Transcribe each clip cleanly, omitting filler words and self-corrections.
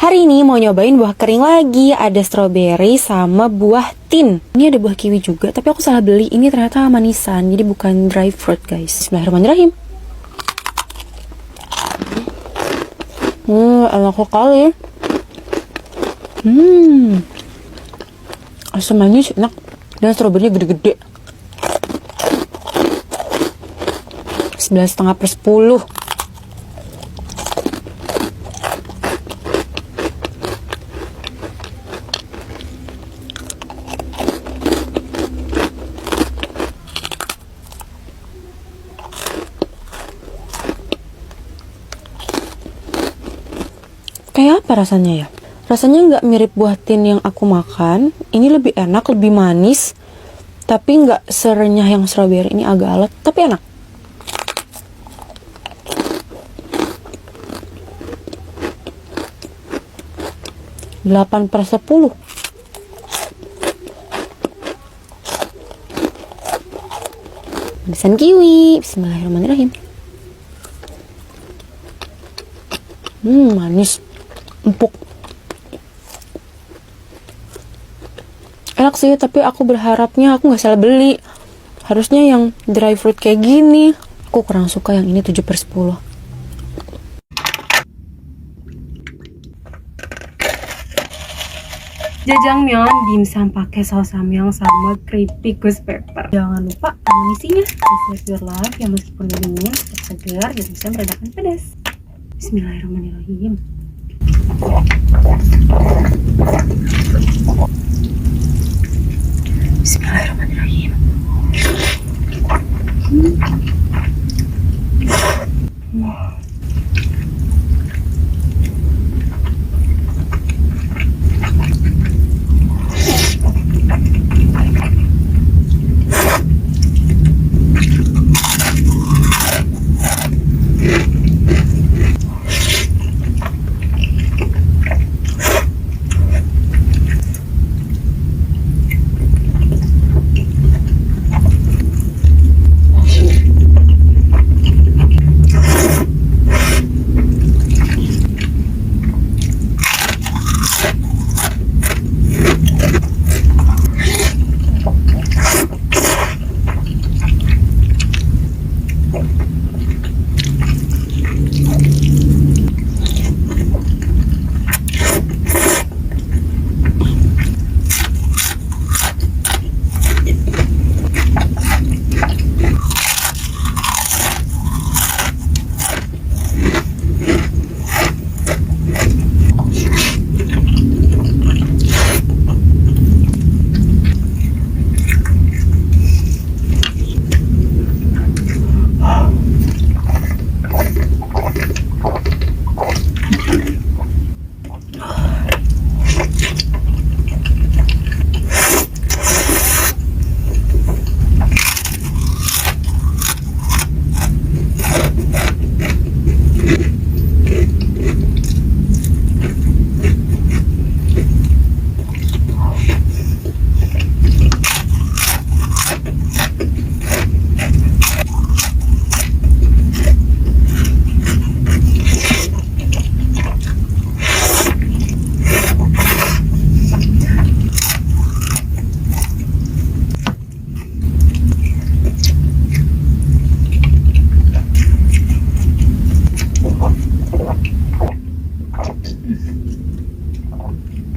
Hari ini mau nyobain buah kering lagi. Ada strawberry sama buah tin. Ini ada buah kiwi juga, tapi aku salah beli. Ini ternyata manisan, jadi bukan dry fruit guys. Bismillahirrahmanirrahim. Enak sekali. Asam manis enak. Dan stroberinya gede-gede. 11,5/10. Kayak apa rasanya ya? Rasanya nggak mirip buah tin yang aku makan. Ini lebih enak, lebih manis. Tapi nggak serenyah yang strawberry. Ini agak alot, tapi enak. Delapan per 10. Kiwi. Bismillahirrahmanirrahim. Manis. Empuk. Enak sih, tapi aku berharapnya aku nggak salah beli. Harusnya yang dry fruit kayak gini. Aku kurang suka yang ini 7/10. Jajangmyeon dimsum pakai saus samyang sama keripik ghost pepper. Jangan lupa amunisinya. Save your life yang meskipun dingin tetap segar dan bisa meredakan pedas. Bismillahirrahmanirrahim. Bismillahirrahmanirrahim.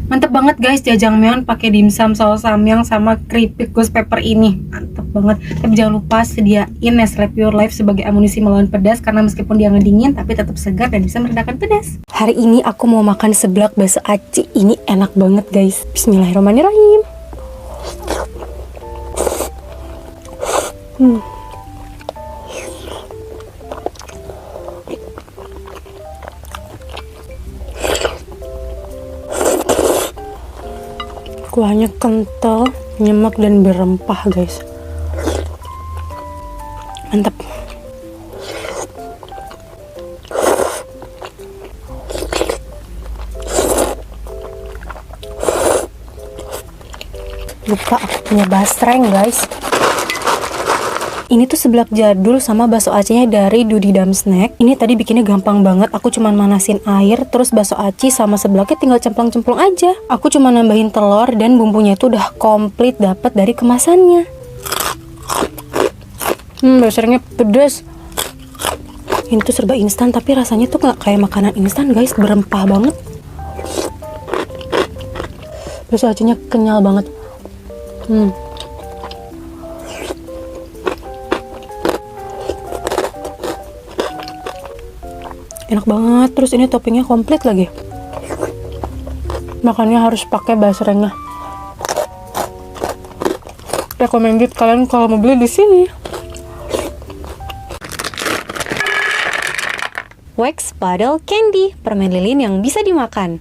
Mantep banget guys, jajangmyeon pakai dimsum saus samyang sama keripik ghost pepper ini. Mantep banget. Tapi jangan lupa sediain Nestle Pure Life sebagai amunisi melawan pedas, karena meskipun dia ngedingin tapi tetap segar dan bisa meredakan pedas. Hari ini aku mau makan seblak bakso aci. Ini enak banget guys. Bismillahirrahmanirrahim. Kuahnya kental, nyemek dan berempah guys. Mantap. Lupa aku punya basreng guys. Ini tuh seblak jadul sama bakso Acehnya dari Dudy Dam Snack. Ini tadi bikinnya gampang banget. Aku cuman manasin air, terus bakso aci sama seblaknya tinggal cemplung-cemplung aja. Aku cuma nambahin telur dan bumbunya itu udah komplit dapat dari kemasannya. Dasarnya pedas. Ini tuh serba instan tapi rasanya tuh nggak kayak makanan instan guys, berempah banget. Bakso acinya kenyal banget. Enak banget, terus ini toppingnya komplit lagi. Makannya harus pakai basrengnya. Recommended kalian kalau mau beli di sini. Wax Paddle Candy, permen lilin yang bisa dimakan.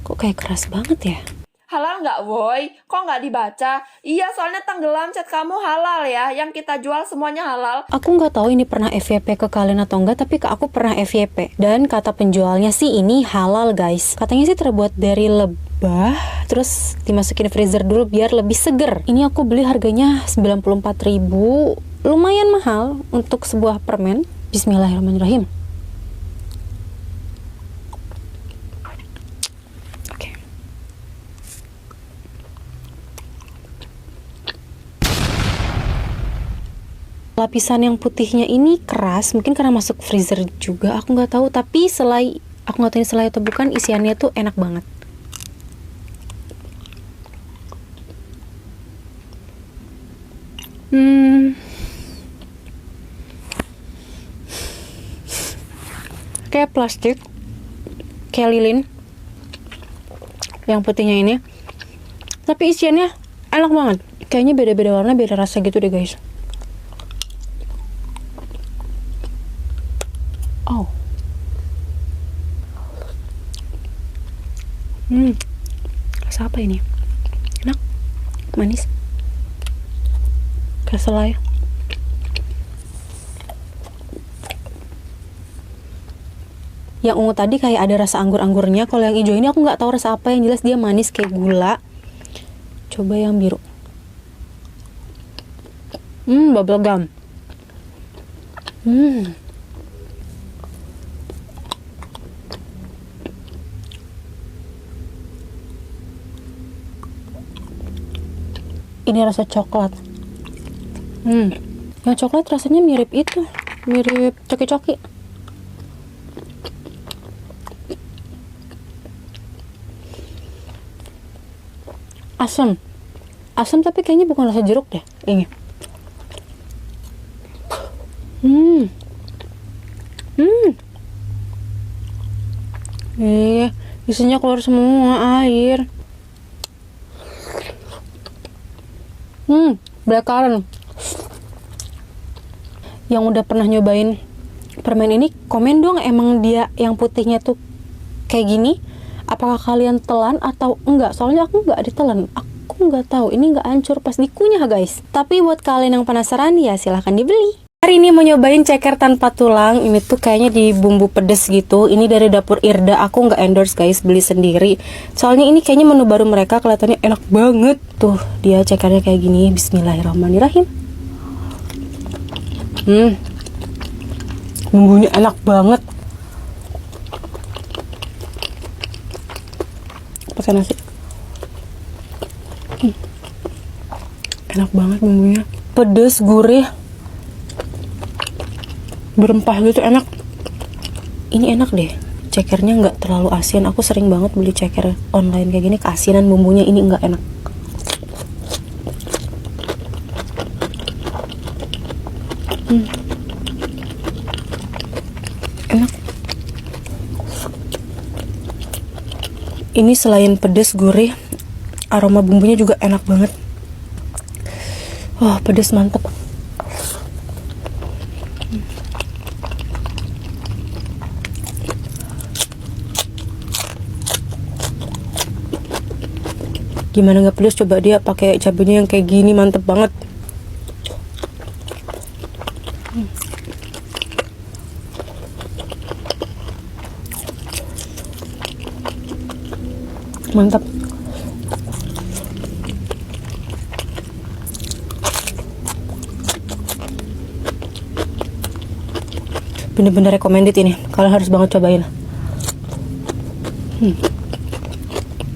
Kok kayak keras banget ya? Halal nggak, Woy? Kok nggak dibaca? Iya, soalnya tenggelam chat kamu halal ya. Yang kita jual semuanya halal. Aku nggak tahu ini pernah FYP ke kalian atau enggak, tapi ke aku pernah FYP. Dan kata penjualnya sih ini halal guys. Katanya sih terbuat dari lebah, terus dimasukin freezer dulu biar lebih seger. Ini aku beli harganya 94.000. Lumayan mahal untuk sebuah permen. Bismillahirrahmanirrahim. Lapisan yang putihnya ini keras, mungkin karena masuk freezer juga, aku nggak tahu. Tapi aku nggak tahu ini selai atau bukan, isiannya tuh enak banget. Kayak plastik, kayak lilin. Yang putihnya ini, tapi isiannya enak banget. Kayaknya beda-beda warna, beda rasa gitu deh guys. Oh. Rasa apa ini? Enak, manis, kayak selai. Yang ungu tadi kayak ada rasa anggur-anggurnya. Kalau yang hijau ini aku nggak tahu rasa apa. Yang jelas dia manis kayak gula. Coba yang biru. Bubble gum. Ini rasa coklat. Yang coklat rasanya mirip itu, mirip coki-coki. Asam tapi kayaknya bukan rasa jeruk deh ini. Isinya keluar semua air. Blackcurrant. Yang udah pernah nyobain permen ini, komen dong, emang dia yang putihnya tuh kayak gini? Apakah kalian telan atau enggak? Soalnya aku enggak ditelan. Aku nggak tahu, ini nggak hancur pas dikunyah guys. Tapi buat kalian yang penasaran ya silahkan dibeli. Hari ini mau nyobain ceker tanpa tulang. Ini tuh kayaknya di bumbu pedes gitu. Ini dari dapur Irda. Aku nggak endorse guys, beli sendiri. Soalnya ini kayaknya menu baru mereka, kelihatannya enak banget. Tuh dia cekernya kayak gini. Bismillahirrahmanirrahim. Bumbunya enak banget. Pakai nasi. Enak banget bumbunya. Pedes, gurih, berempah gitu, enak. Ini enak deh. Cekernya nggak terlalu asin. Aku sering banget beli ceker online kayak gini, keasinan bumbunya. Ini nggak enak. Enak. Ini selain pedes, gurih, aroma bumbunya juga enak banget. Wah, pedes mantep. Gimana nggak pedes? Coba dia pakai cabenya yang kayak gini, mantep banget. Mantap. bener-bener recommended ini. Kalian harus banget cobain.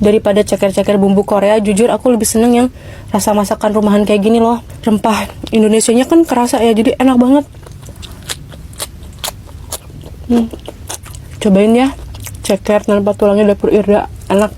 Daripada ceker-ceker bumbu Korea, jujur aku lebih seneng yang rasa masakan rumahan kayak gini loh. Rempah Indonesianya kan kerasa ya, jadi enak banget. Cobain ya, ceker tanpa tulangnya dapur Irda, enak.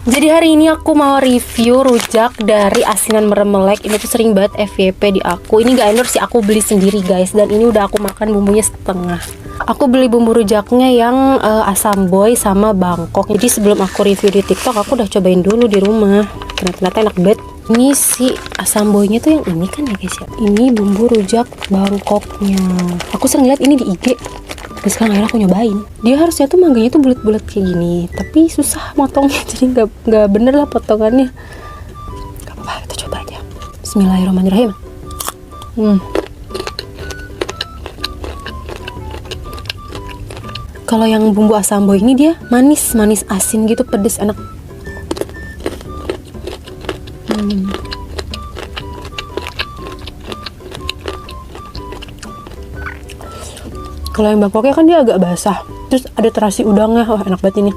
Jadi hari ini aku mau review rujak dari Asinan Meremelek. Ini tuh sering banget FYP di aku. Ini gak endorse sih, aku beli sendiri guys. Dan ini udah aku makan bumbunya setengah. Aku beli bumbu rujaknya yang asam boy sama Bangkok. Jadi sebelum aku review di TikTok, aku udah cobain dulu di rumah. Ternyata enak banget. Ini si asam boynya tuh yang ini kan ya guys ya. Ini bumbu rujak Bangkoknya. Aku sering lihat ini di IG. Terus sekarang akhirnya aku nyobain. Dia harusnya tuh mangganya tuh bulat-bulat kayak gini, tapi susah motongnya, jadi nggak bener lah potongannya. Gak apa-apa, kita coba aja. Bismillahirrahmanirrahim. Kalau yang bumbu asam boy ini dia manis asin gitu, pedes, enak. Kalau yang Bangkoknya kan dia agak basah, terus ada terasi udangnya, wah enak banget ini.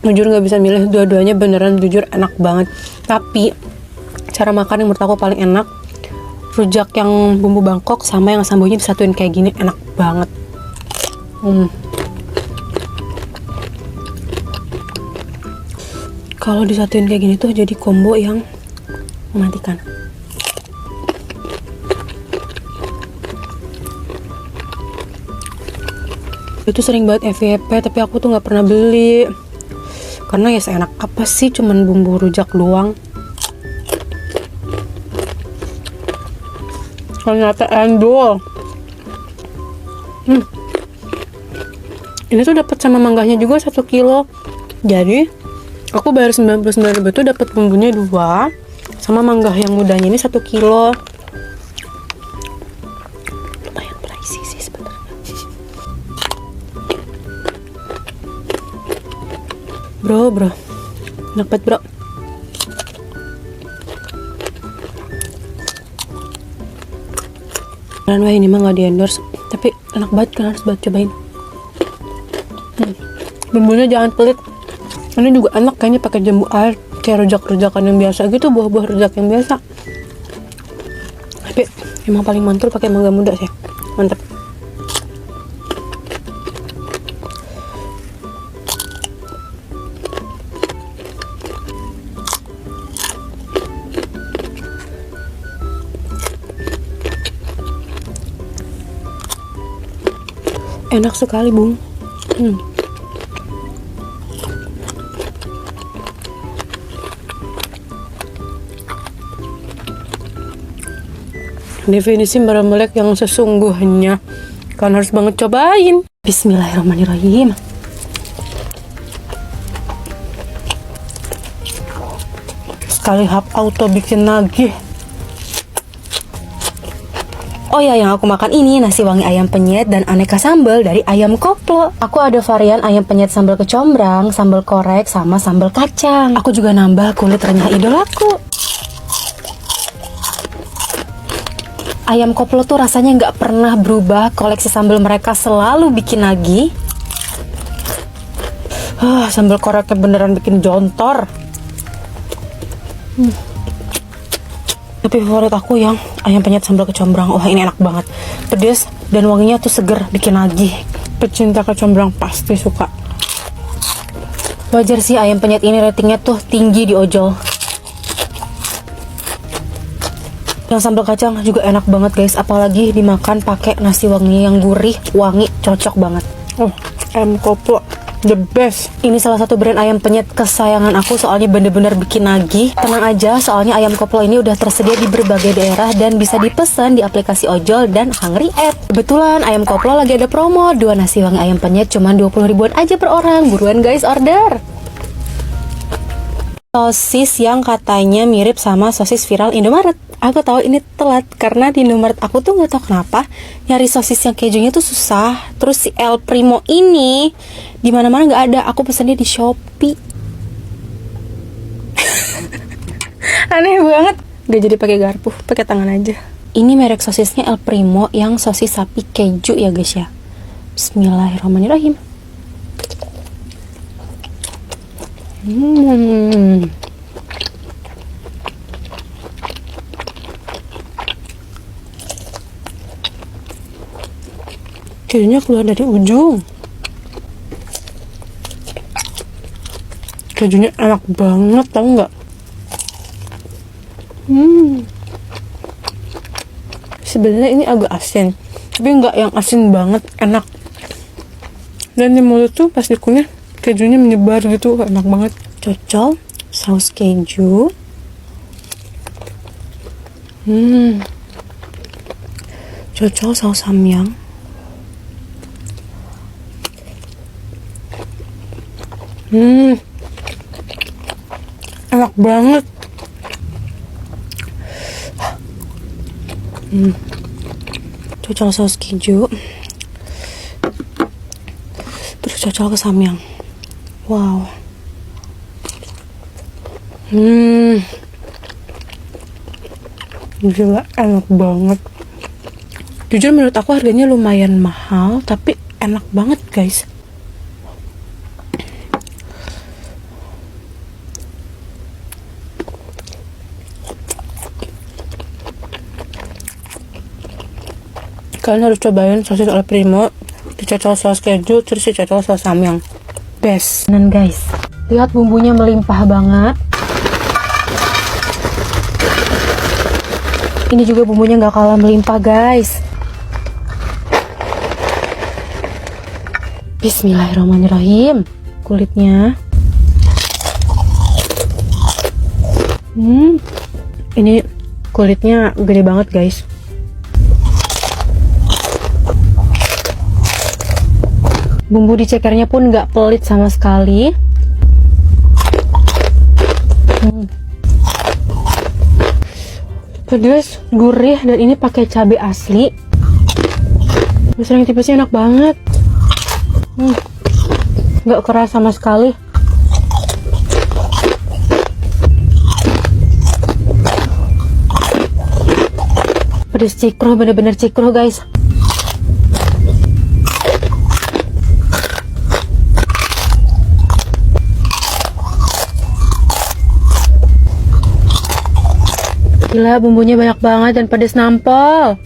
Jujur nggak bisa milih, dua-duanya beneran jujur enak banget. Tapi cara makan yang menurut aku paling enak, rujak yang bumbu Bangkok sama yang asam boynya disatuin kayak gini, enak banget. Kalau disatuin kayak gini tuh jadi combo yang mematikan. Itu sering banget FYP, tapi aku tuh nggak pernah beli karena ya seenak apa sih cuman bumbu rujak doang. Ternyata endol. Ini tuh dapat sama manggahnya juga 1 kilo. Jadi aku bayar 99.000 itu dapat bumbunya 2 sama manggah yang mudanya ini 1 kilo. Lumayan pricey sih sebenarnya. Bro, enak banget bro. Dan wah ini mah nggak di endorse, tapi enak banget, kalian harus banget cobain. Bumbunya jangan pelit. Ini juga enak kayaknya pakai jambu air kayak rujak-rujakan yang biasa gitu, buah-buah rujak yang biasa. Tapi emang paling mantul pakai mangga muda sih, mantap. Enak sekali bung. Definisi Meremelek yang sesungguhnya, kalian harus banget cobain. Bismillahirrahmanirrahim. Sekali hap auto bikin nagih. Oh ya, yang aku makan ini nasi wangi ayam penyet dan aneka sambal dari ayam koplo. Aku ada varian ayam penyet sambal kecombrang, sambal korek, sama sambal kacang. Aku juga nambah kulit renyah idolaku. Ayam koplo tuh rasanya nggak pernah berubah. Koleksi sambal mereka selalu bikin nagih. Sambal koreknya beneran bikin jontor. Tapi favorit aku yang ayam penyet sambal kecombrang. Wah ini enak banget, pedes dan wanginya tuh seger, bikin nagih. Pecinta kecombrang pasti suka. Wajar sih ayam penyet ini ratingnya tuh tinggi di ojol. Yang sambal kacang juga enak banget guys, apalagi dimakan pakai nasi wangi yang gurih, wangi, cocok banget. Ayam koplo the best. Ini salah satu brand ayam penyet kesayangan aku, soalnya bener-bener bikin nagih. Tenang aja, soalnya ayam koplo ini udah tersedia di berbagai daerah dan bisa dipesan di aplikasi ojol dan Hungry App. Kebetulan ayam koplo lagi ada promo, 2 nasi wangi ayam penyet cuman 20 ribuan aja per orang. Buruan guys, order. Sosis yang katanya mirip sama sosis viral Indomaret. Aku tahu ini telat karena di Indomaret aku tuh nggak tahu kenapa nyari sosis yang kejunya tuh susah. Terus si El Primo ini di mana-mana nggak ada. Aku pesennya di Shopee. Aneh banget. Gak jadi pakai garpu, pakai tangan aja. Ini merek sosisnya El Primo yang sosis sapi keju ya guys ya. Bismillahirrahmanirrahim. Kejunya keluar dari ujung. Kejunya enak banget, tau nggak? Sebenarnya ini agak asin, tapi nggak yang asin banget, enak. Dan di mulut tuh pas dikunyah kejunya menyebar gitu, enak banget. Cocol saus keju. Cocol saus samyang. Enak banget. Cocol saus keju. Terus cocol ke samyang. Wow. Gila, enak banget. Jujur menurut aku harganya lumayan mahal, tapi enak banget guys. Kalian harus cobain sosis El Primo, dicocol saus keju, terus dicocol saus samyang. Best. Dan guys, lihat bumbunya melimpah banget. Ini juga bumbunya nggak kalah melimpah guys. Bismillahirrahmanirrahim. Kulitnya. Ini kulitnya gede banget guys. Bumbu di cekernya pun nggak pelit sama sekali. Pedas, gurih, dan ini pakai cabai asli. Terus yang tipesnya enak banget. Nggak keras sama sekali. Pedas cikro, bener-bener cikro guys. Gila, bumbunya banyak banget dan pedas nampol.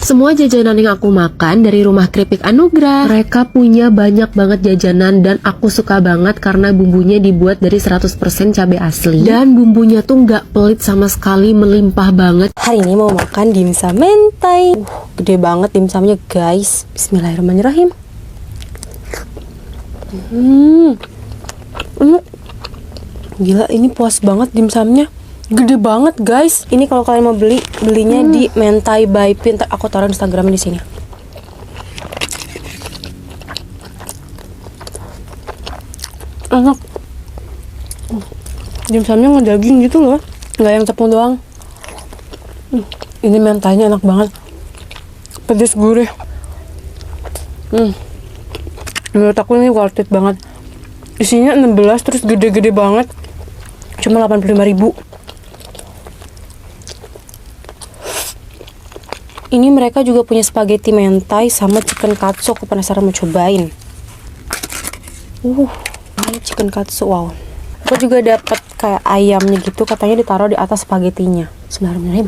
Semua jajanan yang aku makan dari rumah keripik Anugrah. Mereka punya banyak banget jajanan dan aku suka banget karena bumbunya dibuat dari 100% cabai asli. Dan bumbunya tuh nggak pelit sama sekali, melimpah banget. Hari ini mau makan dimsum mentai. Gede banget dimsumnya guys. Bismillahirrahmanirrahim. Gila, ini puas banget dimsumnya. Gede banget guys. Ini kalau kalian mau belinya di Mentai by Pin. Aku taruh Instagramnya di sini. Enak. Dimsumnya ngedaging gitu loh, nggak yang tepung doang. Ini mentainya enak banget. Pedas gurih. Menurut aku ini worth it banget. Isinya 16 terus gede-gede banget. Cuma 85.000. Ini mereka juga punya spaghetti mentai sama chicken katsu. Aku penasaran mau cobain. Ini chicken katsu, wow. Aku juga dapat kayak ayamnya gitu, katanya ditaruh di atas spagettinya. Bismillahirrahmanirrahim.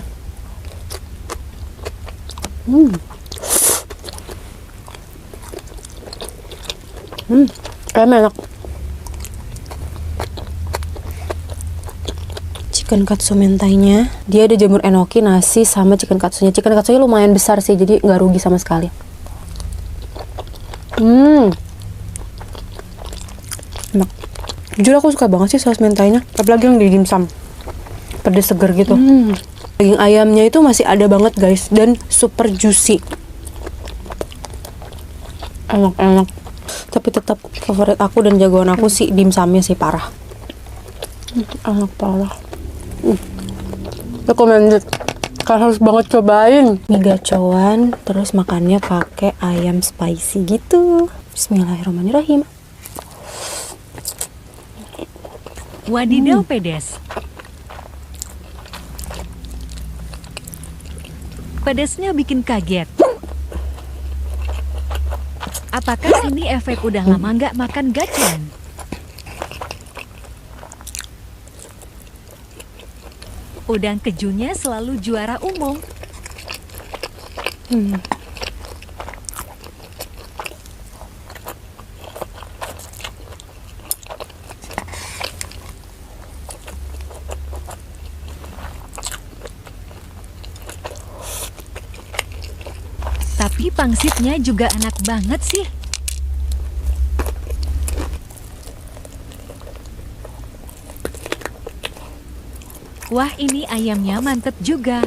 Enak. Chicken katsu mentainya, dia ada jamur enoki, nasi, sama chicken katsunya. Chicken katsunya lumayan besar sih, jadi nggak rugi sama sekali. Enak. Jujur aku suka banget sih saus mentainya, apalagi yang di dimsum, pedes seger gitu. Daging ayamnya itu masih ada banget guys, dan super juicy. Enak. Tapi tetap favorit aku dan jagoan aku sih dimsumnya sih, parah. Enak parah. recommended. Kalian harus banget cobain. Mie gacoan, terus makannya pakai ayam spicy gitu. Bismillahirrahmanirrahim. Wadidaw pedes. Pedesnya bikin kaget. Apakah ini efek udah lama nggak makan gacoan? Udang kejunya selalu juara umum. Tapi pangsitnya juga enak banget sih. Wah, ini ayamnya mantep juga.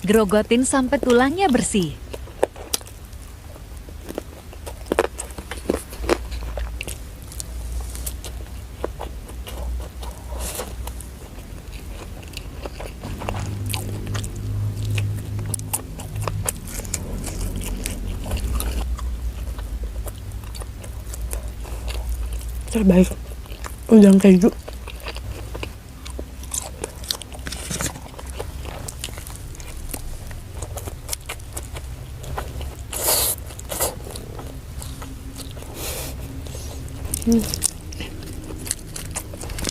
Grogotin sampai tulangnya bersih. Terbaik. Udang keju.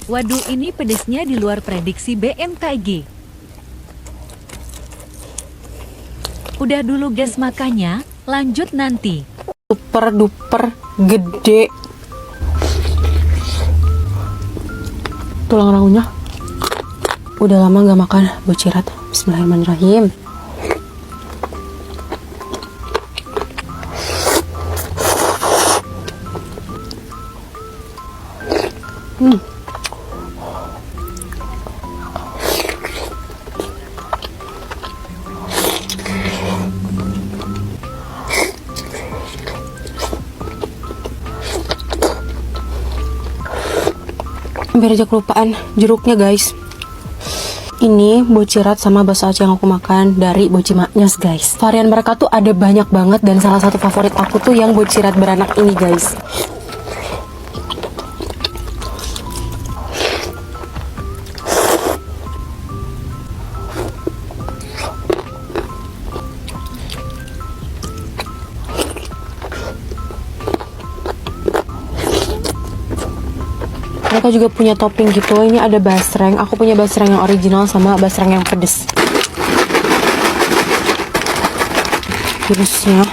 Waduh, ini pedesnya di luar prediksi BMKG. Udah dulu guys makannya, lanjut nanti. Super duper gede. Tulang rangunya. Udah lama gak makan bocirat. Bismillahirrahmanirrahim. Hampir aja kelupaan jeruknya guys. Ini bocirat sama bakso Aceh yang aku makan dari Bocimaknyos guys. Varian mereka tuh ada banyak banget dan salah satu favorit aku tuh yang bocirat beranak ini guys. Mereka juga punya topping gitu. Ini ada basreng. Aku punya basreng yang original sama basreng yang pedes. Virusnya.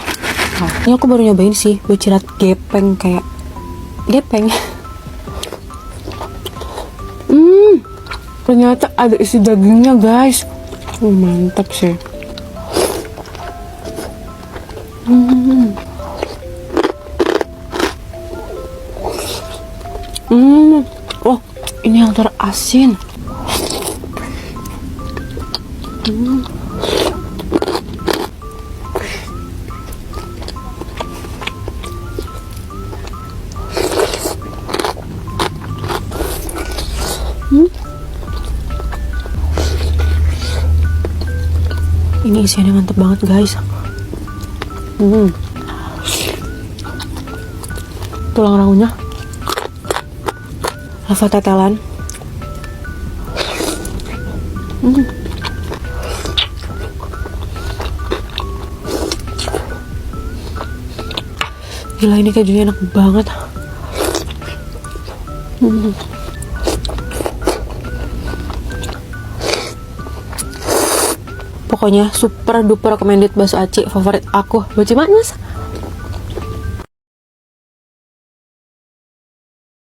Nah, ini aku baru nyobain sih bocirat gepeng kayak gepeng. Ternyata ada isi dagingnya guys. Mantap sih. Oh, ini yang terasin. Ini isiannya mantep banget guys. Tulang rangunya, lava tetelan. Gila, ini kejunya enak banget. Pokoknya super duper recommended bakso Aceh favorit aku, Bocimaknyos.